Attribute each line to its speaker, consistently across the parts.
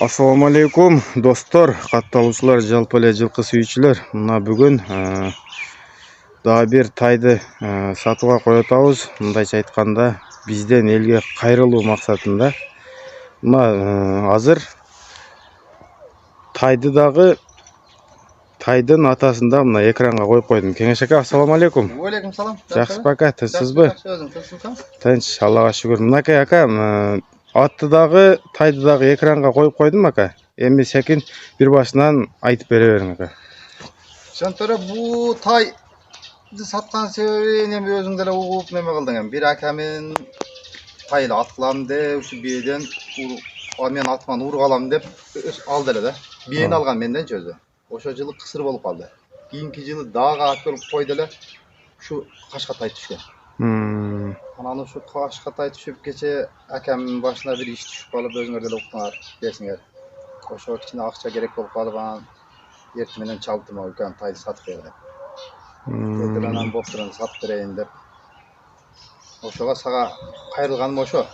Speaker 1: Assalamu alaikum dostlar, катталуучулар, жалпы эле жылкы сүйүүчүлөр. Мына бүгүн дагы бир тайды сатууга коюп атабыз. Мындайча айтканда, бизден элге кайрылуу максатында. Мына азыр тайдын атасында мына экранга коюп койдум. Кеңеш ака, ассаламу алейкум.
Speaker 2: Алейкум салам.
Speaker 1: Жакшысызбы ака, тынчсызбы? Тынч, Аллага шүгүр. Мынакей ака, атты дагы, тайды дагы экранга коюп койдум ака. Эми секин бир башынан айтып бере бериң ака.
Speaker 2: Шантара бу тайды саткан себебин эми өзүң деле угуп неме кылдың эми. Бир акамын тайды аткылам деп, ушу бийден мен атман уруп алам деп алды эле да. Бийени алган менденчи өзү. Ошо жылы кысыр болуп калды. Кийинки жылы дагы алып келип койду эле. Ушу кашка тай түшкөн. Анан ушу кашка тай түшүп кече акамдын башына бир иш түшүп калып, өзүңөр деле уктуңар, десиңер. Ошо кичине акча керек болуп калып, анан эртең менен чалдым, үлкөн тайды сатып бер деп. Дедим, анан боптурун сатып берейин деп. Ошого сага кайрылганым ошо.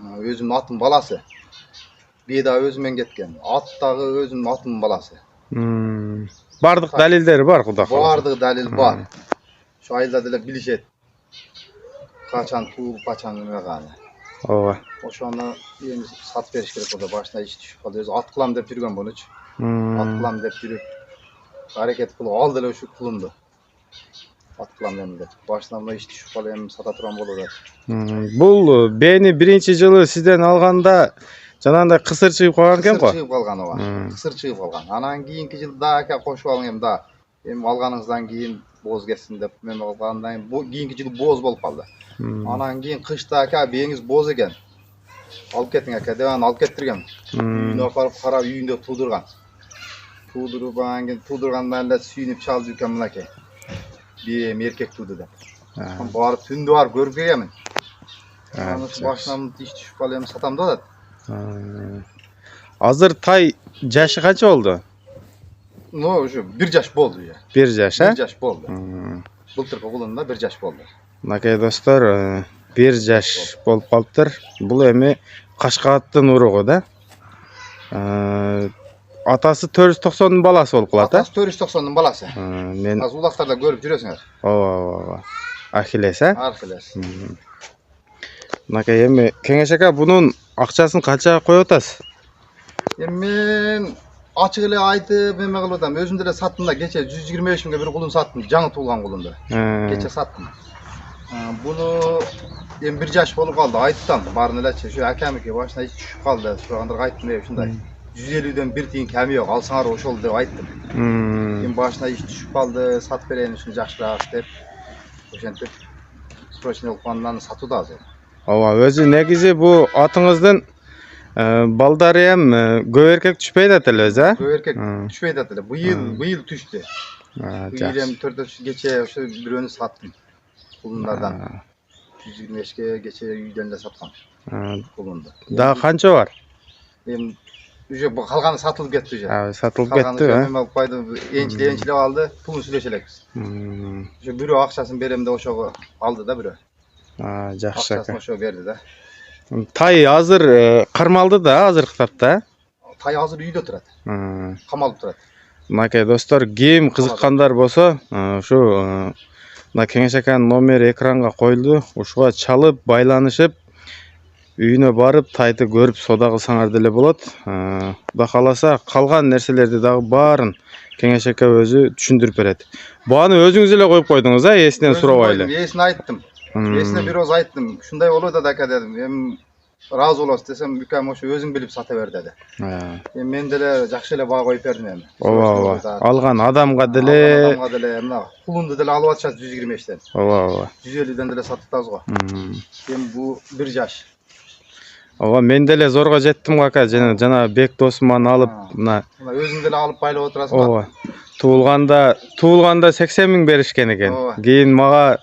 Speaker 2: Өзүмдүн атымдын баласы. Бие да өзүмен кеткен. Ат дагы өзүмдүн атымдын баласы.
Speaker 1: Бардык далилдери бар, Кудай кааласа.
Speaker 2: Бардык далил бар. Ошо айылда деле билишет. Качан туулуп, качан неме кылганы.
Speaker 1: Ооба.
Speaker 2: Ошону эми сатып бериш керек болду. Башына иш түшүп калды. Өзү ат кылам деп жүргөн мунучу. Ат кылам деп жүрүп, аракет кылып алды эле ушу кулунду. Ат кылам деп. Башына мына иш түшүп калып, эми сата турган болду деп.
Speaker 1: Бул бени биринчи жылы сизден алганда жанагындай кысыр чыгып калган экен го?
Speaker 2: Кысыр чыгып калган ооба. Кысыр чыгып калган. Анан кийинки жылы да ака кошуп алың эми да. Эми алганыңыздан кийин боз кетсин деп неме кылгандан кийин кийинки жылы боз болуп калды. Анан кийин кышта ака бээңиз боз экен. Алып кетиң ака деп анан алып кеттиргем. Үйүнө апарып карап, үйүндө туудурган. Туудуруп анан кийин туудургандан эле сүйүнүп чалды экен мынакей. Бээм эркек тууду деп. Барып түндө барып көрүп келгемин. Анан башынан иш түшүп калып эми сатам деп атат.
Speaker 1: Азыр тай жашы канча болду?
Speaker 2: Ушу 1 жаш болду уже.
Speaker 1: 1 жаш,
Speaker 2: 1 жаш болду. Былтыркы кулунда 1 жаш болду.
Speaker 1: Мынакей достор, 1 жаш болуп калыптыр. Бул эми Кашкаттын уругу да. Атасы 490 баласы болуп калат,
Speaker 2: Атасы 490 баласы.
Speaker 1: Мен
Speaker 2: Азыр улактарда көрүп жүрөсүңөр.
Speaker 1: ооба. Ахилес, а?
Speaker 2: Ахилес.
Speaker 1: Мынакей эми Кеңеш ака, бунун акчасын канчага коюп атасыз?
Speaker 2: Эми мен ачык эле айтып эме кылып атам. Өзүм деле саттым да, кече 125 миңге бир кулун саттым, жаңы туулган кулунду. Кече саттым. Буну эми 1 жаш болуп калды, айттым баарын элечи. Ушу акамыки башына иш түшүп калды. Ошондорго айттым, ушундай 150дөн 1 тиын кеми жок, алсаңар ошол деп айттым. Эми башына иш түшүп калды, сатып берейин ушуну жакшыраак деп. Ошентип срочный болуп калгандан сатууда азыр.
Speaker 1: Ооба, өзү негизи бу атыңыздын балдары эм көп эркек түшпөйт атат эле өзү, а?
Speaker 2: Көп эркек түшпөйт атат эле. Быйыл түштү. Быйыл эми 4 кече ошо бирөөнү саттым. Кулундардан 125ке кече үйдөн эле саткам. Кулунду.
Speaker 1: Дагы канча бар?
Speaker 2: Эми уже калганы сатылып кетти уже.
Speaker 1: Сатылып кетти, а?
Speaker 2: Эме алып койду, энчилеп алды, пулун сүйлөшө элекпиз. Ошо бирөө акчасын берем деп ошого алды да бирөө.
Speaker 1: Жакшы ака.
Speaker 2: Акчасын ошо берди да.
Speaker 1: Тай азыр кармалды да азыркы тапта?
Speaker 2: Тай азыр үйдө турат. Камалып турат.
Speaker 1: Мынакей достор, ким кызыккандар болсо, ушу мына Кеңеш аканын номери экранга коюлду. Ушуга чалып, байланышып, үйүнө барып, тайды көрүп соода кылсаңар деле болот. Кудай кааласа, калган нерселерди дагы баарын Кеңеш ака өзү түшүндүрүп берет. Буаны өзүңүз эле коюп койдуңуз, а? Эсинен сурабай эле.
Speaker 2: Эсине айттым. Эсине бир оз айттым. Ушундай болуп атат ака дедим. Эми разы болосуз десем, үкем ошо өзүң билип сата бер деди. Эми мен деле жакшы эле баа коюп бердим эми.
Speaker 1: Ооба. Алган адамга деле
Speaker 2: мына кулунду деле алып атышат 125тен.
Speaker 1: Ооба.
Speaker 2: 150ден деле сатып атабыз го. Эми бу 1 жаш.
Speaker 1: Ооба, мен деле зорго жеттим го ака, жана бек досуман алып, мына
Speaker 2: өзүң деле алып байлап отурасың го.
Speaker 1: Ооба. Туулганда 80 миң беришкен экен. Кийин мага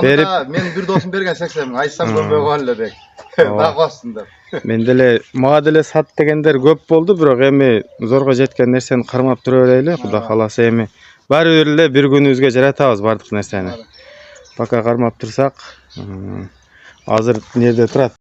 Speaker 1: берип,
Speaker 2: мен бир досум берген 80 миң, айтсам көрбөй кал эле бек. Багасың деп.
Speaker 1: Мен деле мага деле сат дегендер көп болду, бирок эми зорго жеткен нерсени кармап тура берели, Кудай кааласа эми баары бир эле бир күнүбүзгө жаратабыз бардык нерсени. Пока кармап турсак, азыр нерде турат?